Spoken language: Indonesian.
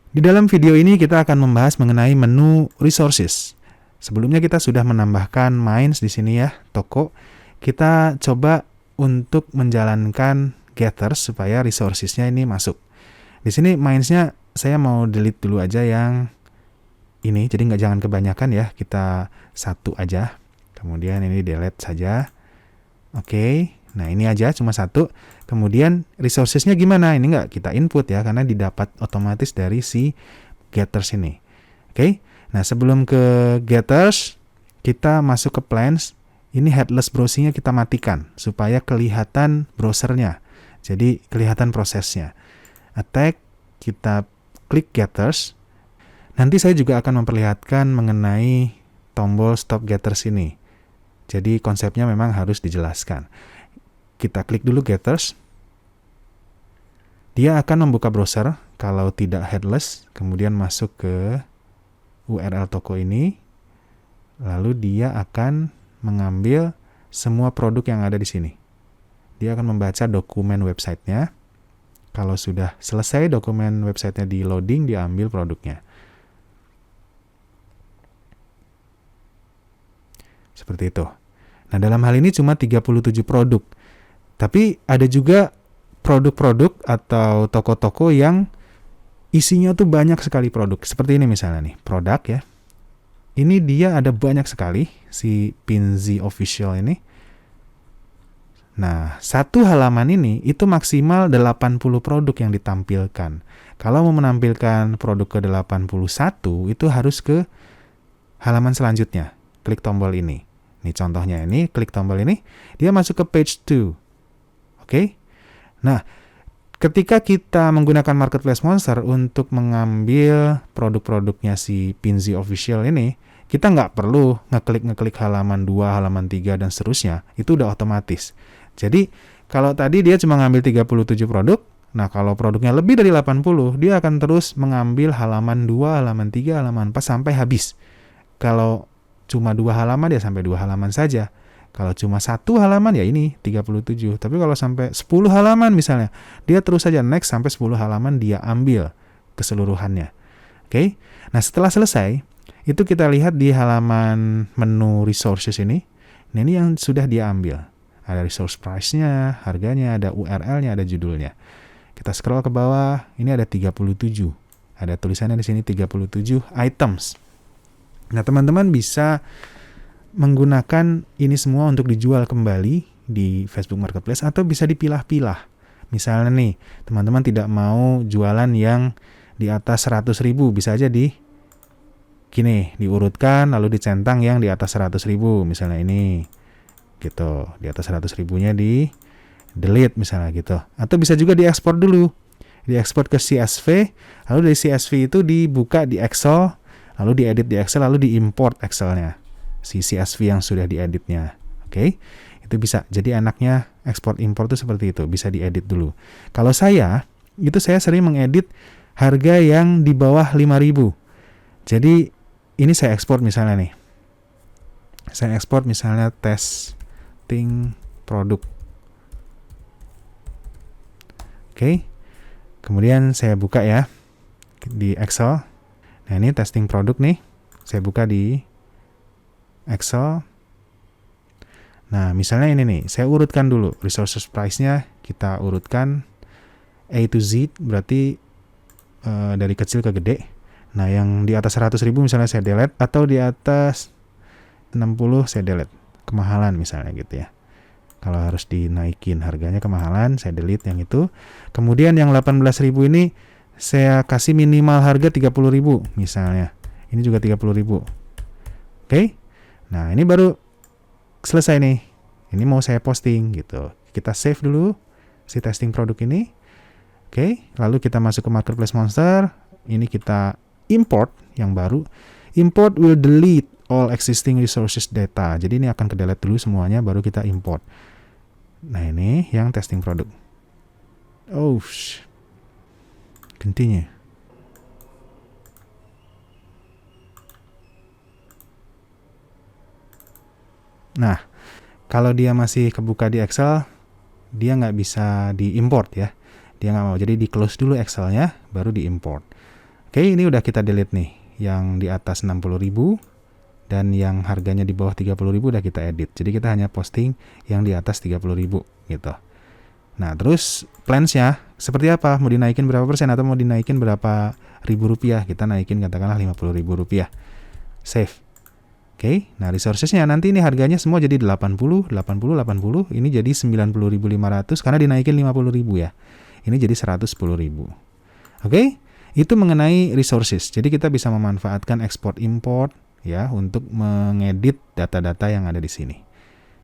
Di dalam video ini kita akan membahas mengenai menu resources. Sebelumnya kita sudah menambahkan mines di sini ya, toko. Kita coba untuk menjalankan getters supaya resourcesnya ini masuk. Di sini minesnya saya mau delete dulu aja yang ini, jadi jangan kebanyakan ya, kita satu aja. Kemudian ini delete saja. Oke, nah ini aja cuma satu. Kemudian resourcesnya gimana? Ini nggak kita input ya, karena didapat otomatis dari si getters ini. Oke, nah sebelum ke getters, kita masuk ke plans. Ini headless browsing-nya kita matikan, supaya kelihatan browsernya. Jadi kelihatan prosesnya. Attack, kita klik getters. Nanti saya juga akan memperlihatkan mengenai tombol stop getters ini. Jadi konsepnya memang harus dijelaskan. Kita klik dulu getters. Dia akan membuka browser kalau tidak headless, kemudian masuk ke URL toko ini. Lalu dia akan mengambil semua produk yang ada di sini. Dia akan membaca dokumen websitenya. Kalau sudah selesai dokumen websitenya di loading, dia ambil produknya. Seperti itu. Nah, dalam hal ini cuma 37 produk. Tapi ada juga produk-produk atau toko-toko yang isinya tuh banyak sekali produk. Seperti ini misalnya nih, produk ya. Ini dia ada banyak sekali, si Pinzi Official ini. Nah, satu halaman ini itu maksimal 80 produk yang ditampilkan. Kalau mau menampilkan produk ke 81, itu harus ke halaman selanjutnya. Klik tombol ini. Nih contohnya ini, klik tombol ini, dia masuk ke page 2. Oke? Nah, ketika kita menggunakan Marketplace Monster untuk mengambil produk-produknya si Pinzi Official ini, kita nggak perlu ngeklik halaman 2, halaman 3, dan seterusnya. Itu udah otomatis. Jadi, kalau tadi dia cuma ngambil 37 produk, nah kalau produknya lebih dari 80, dia akan terus mengambil halaman 2, halaman 3, halaman 4 sampai habis. Kalau cuma 2 halaman, ya sampai 2 halaman saja. Kalau cuma 1 halaman, ya ini 37. Tapi kalau sampai 10 halaman misalnya, dia terus saja next sampai 10 halaman dia ambil keseluruhannya. Oke? Nah, setelah selesai, itu kita lihat di halaman menu resources ini. Nah, ini yang sudah dia ambil. Ada resource price-nya, harganya, ada URL-nya, ada judulnya. Kita scroll ke bawah, ini ada 37. Ada tulisannya di sini 37 items. Nah, teman-teman bisa menggunakan ini semua untuk dijual kembali di Facebook Marketplace atau bisa dipilah-pilah. Misalnya nih, teman-teman tidak mau jualan yang di atas 100.000, bisa aja diurutkan lalu dicentang yang di atas 100.000, misalnya ini. Gitu, di atas 100.000-nya di delete misalnya gitu. Atau bisa juga diekspor dulu. Diekspor ke CSV, lalu dari CSV itu dibuka di Excel, lalu diedit di Excel, lalu diimport Excelnya. Si CSV yang sudah dieditnya. Oke? Itu bisa. Jadi enaknya ekspor impor itu seperti itu, bisa diedit dulu. Kalau saya sering mengedit harga yang di bawah 5.000. Jadi ini saya ekspor misalnya nih. Saya ekspor misalnya testing produk. Oke. Kemudian saya buka ya di Excel. Nah, ini testing produk nih. Saya buka di Excel. Nah, misalnya ini nih, saya urutkan dulu resources price-nya, kita urutkan A to Z, berarti dari kecil ke gede. Nah, yang di atas 100.000 misalnya saya delete, atau di atas 60 saya delete, kemahalan misalnya gitu ya. Kalau harus dinaikin harganya kemahalan, saya delete yang itu. Kemudian yang 18.000 ini saya kasih minimal harga 30.000 misalnya. Ini juga 30.000. Oke? Nah, ini baru selesai nih. Ini mau saya posting gitu. Kita save dulu si testing produk ini. Oke, lalu kita masuk ke Marketplace Monster. Ini kita import yang baru. Import will delete all existing resources data. Jadi ini akan ke-delete dulu semuanya, baru kita import. Nah, ini yang testing produk. Continue. Nah, kalau dia masih kebuka di Excel, dia nggak bisa diimport ya. Dia nggak mau. Jadi di close dulu Excelnya, baru diimport. Oke, ini udah kita delete nih. Yang di atas 60.000 dan yang harganya di bawah 30.000 udah kita edit. Jadi kita hanya posting yang di atas 30.000 gitu. Nah, terus plans-nya seperti apa? Mau dinaikin berapa persen atau mau dinaikin berapa ribu rupiah? Kita naikin katakanlah 50.000 rupiah. Save. Oke, nah resources-nya nanti ini harganya semua jadi 80, 80, 80. Ini jadi 90.500 karena dinaikin 50.000 ya. Ini jadi 110.000. Oke, itu mengenai resources. Jadi kita bisa memanfaatkan export import ya untuk mengedit data-data yang ada di sini.